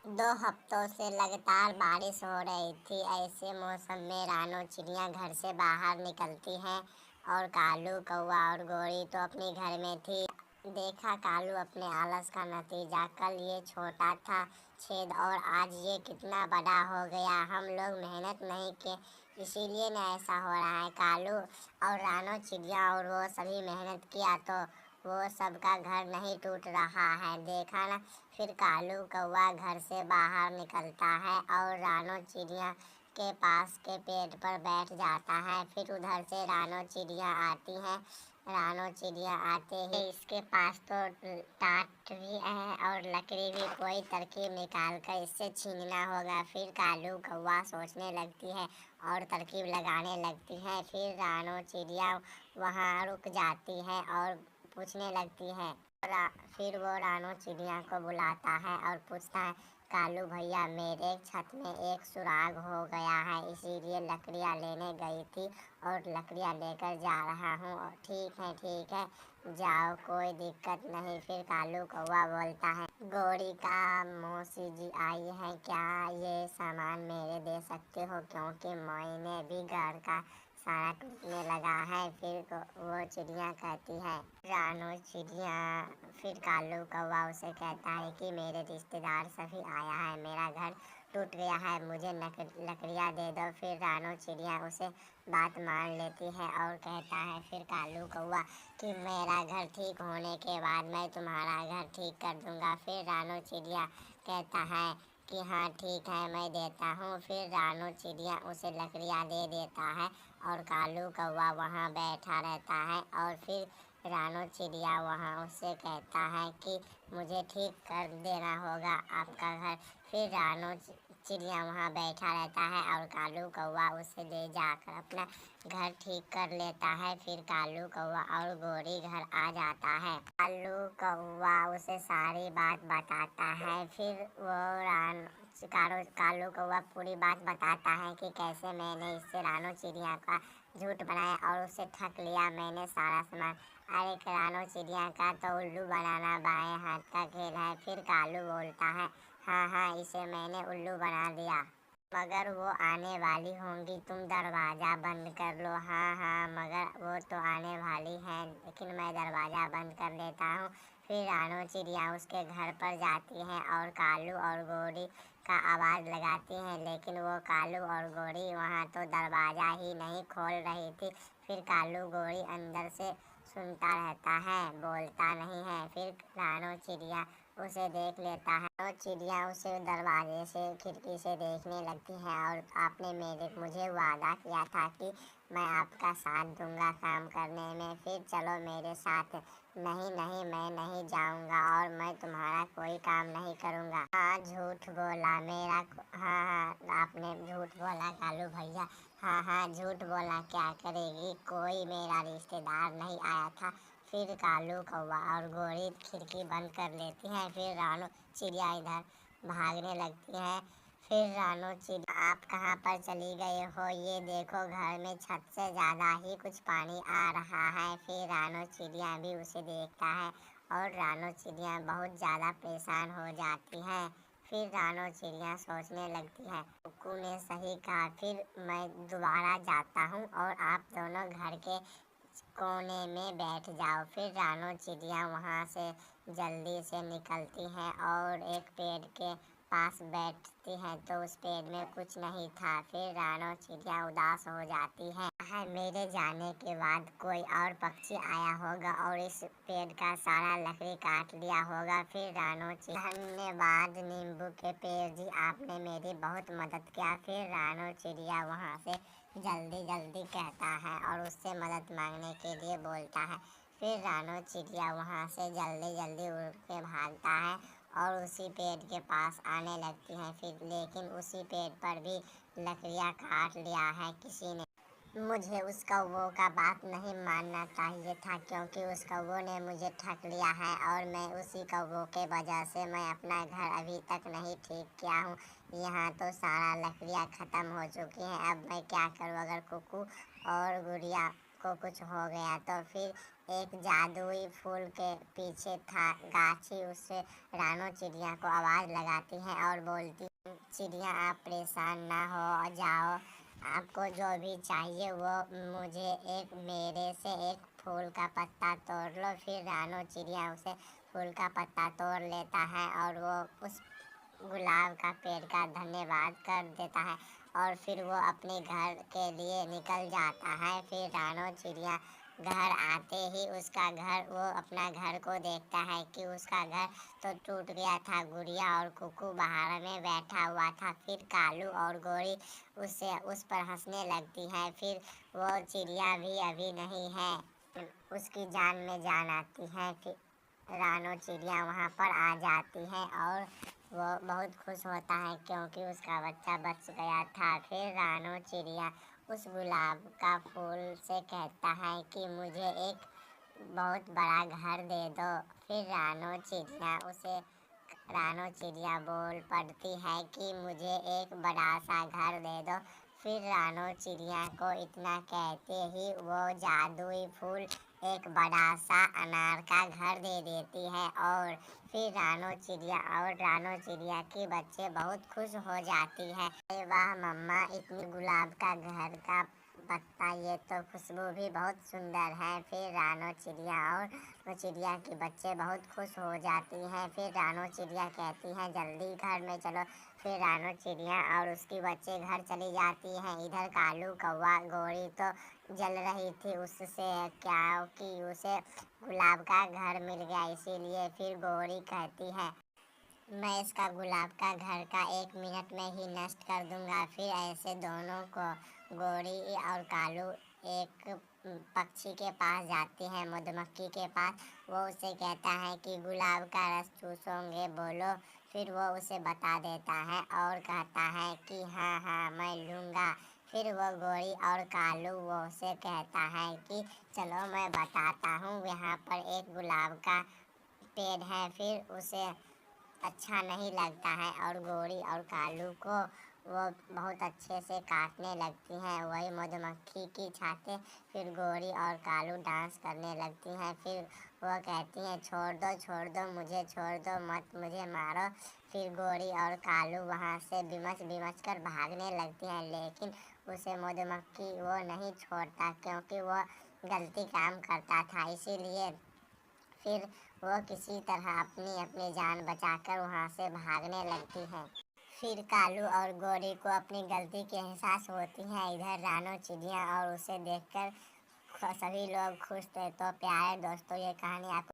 2 हफ्तों से लगातार बारिश हो रही थी। ऐसे मौसम में रानो चिड़िया घर से बाहर निकलती हैं और कालू कौवा और गोरी तो अपने घर में थी। देखा कालू अपने आलस का नतीजा, कल ये छोटा था छेद और आज ये कितना बड़ा हो गया। हम लोग मेहनत नहीं किए इसीलिए न ऐसा हो रहा है। कालू और रानो चिड़िया और वो सभी मेहनत किया तो वो सबका घर नहीं टूट रहा है। देखा ना। फिर कालू कौवा घर से बाहर निकलता है और रानो चिड़िया के पास के पेड़ पर बैठ जाता है। फिर उधर से रानो चिड़िया आती हैं। रानो चिड़िया आते ही इसके पास तो टाट भी है और लकड़ी भी, कोई तरकीब निकाल कर इससे छीनना होगा। फिर कालू कौवा सोचने लगती है और तरकीब लगाने लगती है। फिर रानो चिड़िया वहाँ रुक जाती है और पूछने लगती है। फिर वो रानो चिड़िया को बुलाता है और पूछता है, कालू भैया मेरे छत में एक सुराग हो गया है, इसीलिए लकड़ियाँ लेने गई थी और लकड़ियाँ लेकर जा रहा हूँ। ठीक है जाओ, कोई दिक्कत नहीं। फिर कालू कौवा बोलता है, गोरी का मौसी जी आई है क्या, ये सामान मेरे दे सकते हो क्योंकि मैंने भी घर का सारा टूटने लगा है। फिर वो चिड़िया कहती है, रानो चिड़िया। फिर कालू कौवा उसे कहता है कि मेरे रिश्तेदार सभी आया है, मेरा घर टूट गया है, मुझे लकड़ियाँ दे दो। फिर रानो चिड़िया उसे बात मान लेती है और कहता है फिर कालू कौवा कि मेरा घर ठीक होने के बाद मैं तुम्हारा घर ठीक कर दूंगा। फिर रानो चिड़िया कहता है कि हाँ ठीक है मैं देता हूँ। फिर रानो चिड़िया उसे लकड़ियाँ दे देता है और कालू कौवा वहाँ बैठा रहता है। और फिर रानो चिड़िया वहाँ उससे कहता है कि मुझे ठीक कर देना होगा आपका घर। फिर रानो चिड़िया वहाँ बैठा रहता है और कालू कौवा उसे ले जाकर अपना घर ठीक कर लेता है। फिर कालू कौवा और गोरी घर आ जाता है। कालू कौवा उसे सारी बात बताता है। फिर वो कालू कौवा पूरी बात बताता है कि कैसे मैंने इससे रानो चिड़िया का झूठ बनाया और उसे ठग लिया मैंने सारा सामान। अरे रानो चिड़िया का तो उल्लू बनाना बाएं हाथ का खेल है। फिर कालू बोलता है, हाँ इसे मैंने उल्लू बना दिया, मगर वो आने वाली होंगी, तुम दरवाज़ा बंद कर लो। हाँ मगर वो तो आने वाली हैं, लेकिन मैं दरवाज़ा बंद कर लेता हूँ। फिर रानो चिड़िया उसके घर पर जाती हैं और कालू और गोरी का आवाज़ लगाती हैं, लेकिन वो कालू और गोरी वहाँ तो दरवाज़ा ही नहीं खोल रही थी। फिर कालू गोरी अंदर से सुनता रहता है, बोलता नहीं है। फिर रानो चिड़िया उसे देख लेता है और चिड़िया उसे दरवाजे से खिड़की से देखने लगती है। और आपने मुझे वादा किया था कि मैं आपका साथ दूंगा काम करने में, फिर चलो मेरे साथ। नहीं मैं नहीं जाऊंगा और मैं तुम्हारा कोई काम नहीं करूंगा। हाँ झूठ बोला मेरा। हाँ आपने झूठ बोला कालू भैया। हाँ झूठ बोला, क्या करेगी, कोई मेरा रिश्तेदार नहीं आया था। फिर कालू कौवा और गोरी खिड़की बंद कर लेती हैं। फिर रानो चिड़िया इधर भागने लगती है। फिर रानो चिड़िया, आप कहाँ पर चली गए हो, ये देखो घर में छत से ज़्यादा ही कुछ पानी आ रहा है। फिर रानो चिड़िया भी उसे देखता है और रानो चिड़िया बहुत ज़्यादा परेशान हो जाती है। फिर रानो चिड़िया सोचने लगती है, कुकू ने सही कहा, फिर मैं दोबारा जाता हूँ और आप दोनों घर के कोने में बैठ जाओ। फिर रानो चिड़िया वहाँ से जल्दी से निकलती हैं और एक पेड़ के पास बैठती हैं तो उस पेड़ में कुछ नहीं था। फिर रानो चिड़िया उदास हो जाती है, मेरे जाने के बाद कोई और पक्षी आया होगा और इस पेड़ का सारा लकड़ी काट लिया होगा। फिर रानो चिड़िया, धन्यवाद नींबू के पेड़ जी, आपने मेरी बहुत मदद किया। फिर रानो चिड़िया वहाँ से जल्दी कहता है और उससे मदद मांगने के लिए बोलता है। फिर रानो चिड़िया वहाँ से जल्दी उड़ के भागता है और उसी पेड़ के पास आने लगती है। फिर लेकिन उसी पेड़ पर भी लकड़ियाँ काट लिया है किसी ने। मुझे उस कौवों का बात नहीं मानना चाहिए था क्योंकि उस कौवों ने मुझे ठग लिया है और मैं उसी कौवों के वजह से मैं अपना घर अभी तक नहीं ठीक किया हूँ। यहाँ तो सारा लकड़ियाँ ख़त्म हो चुकी हैं, अब मैं क्या करूँ। अगर कुकू और गुड़िया को कुछ हो गया तो फिर एक जादुई फूल के पीछे था गाछी। उससे रानो चिड़िया को आवाज़ लगाती है और बोलती, चिड़िया आप परेशान ना हो जाओ, आपको जो भी चाहिए वो मुझे मेरे से एक फूल का पत्ता तोड़ लो। फिर रानो चिड़िया उसे फूल का पत्ता तोड़ लेता है और वो उस गुलाब का पेड़ का धन्यवाद कर देता है और फिर वो अपने घर के लिए निकल जाता है। फिर रानो चिड़िया घर आते ही उसका घर, वो अपना घर को देखता है कि उसका घर तो टूट गया था। गुड़िया और कुकू बाहर में बैठा हुआ था। फिर कालू और गोरी उस पर हंसने लगती है। फिर वो चिड़िया भी अभी नहीं है, उसकी जान में जान आती है। फिर रानो चिड़िया वहाँ पर आ जाती है और वो बहुत खुश होता है क्योंकि उसका बच्चा बच गया था। फिर रानो चिड़िया उस गुलाब का फूल से कहता है कि मुझे एक बहुत बड़ा घर दे दो। फिर रानो चिड़िया बोल पड़ती है कि मुझे एक बड़ा सा घर दे दो। फिर रानो चिड़िया को इतना कहते ही वो जादुई फूल एक बड़ा सा अनार का घर दे देती है और फिर रानो चिड़िया के बच्चे बहुत खुश हो जाती है। अरे वाह मम्मा, इतनी गुलाब का घर का पत्ता, ये तो खुशबू भी बहुत सुंदर है। फिर रानो चिड़िया और वो चिड़िया के बच्चे बहुत खुश हो जाती हैं। फिर रानो चिड़िया कहती हैं जल्दी घर में चलो। फिर रानो चिड़िया और उसके बच्चे घर चली जाती हैं। इधर कालू कौवा गोरी तो जल रही थी उससे, क्या कि उसे गुलाब का घर मिल गया इसीलिए। फिर गोरी कहती है मैं इसका गुलाब का घर का 1 मिनट में ही नष्ट कर दूंगा। फिर ऐसे दोनों को, गोरी और कालू, एक पक्षी के पास जाती है, मधुमक्खी के पास। वो उसे कहता है कि गुलाब का रस चूसोगे बोलो। फिर वो उसे बता देता है और कहता है कि हाँ हाँ मैं लूँगा। फिर वो गोरी और कालू वो उसे कहता है कि चलो मैं बताता हूँ, यहाँ पर एक गुलाब का पेड़ है। फिर उसे अच्छा नहीं लगता है और गोरी और कालू को वो बहुत अच्छे से काटने लगती हैं, वही मधुमक्खी की छाते। फिर गोरी और कालू डांस करने लगती हैं। फिर वो कहती हैं छोड़ दो मुझे, छोड़ दो मत मुझे मारो। फिर गोरी और कालू वहाँ से बिमच कर भागने लगती हैं, लेकिन उसे मधुमक्खी वो नहीं छोड़ता क्योंकि वो गलती काम करता था, इसीलिए फिर वो किसी तरह अपनी जान बचाकर वहाँ से भागने लगती हैं। फिर कालू और गोरी को अपनी गलती की एहसास होती है। इधर रानो चिड़िया और उसे देखकर सभी लोग खुश थे। तो प्यारे दोस्तों, ये कहानी आपको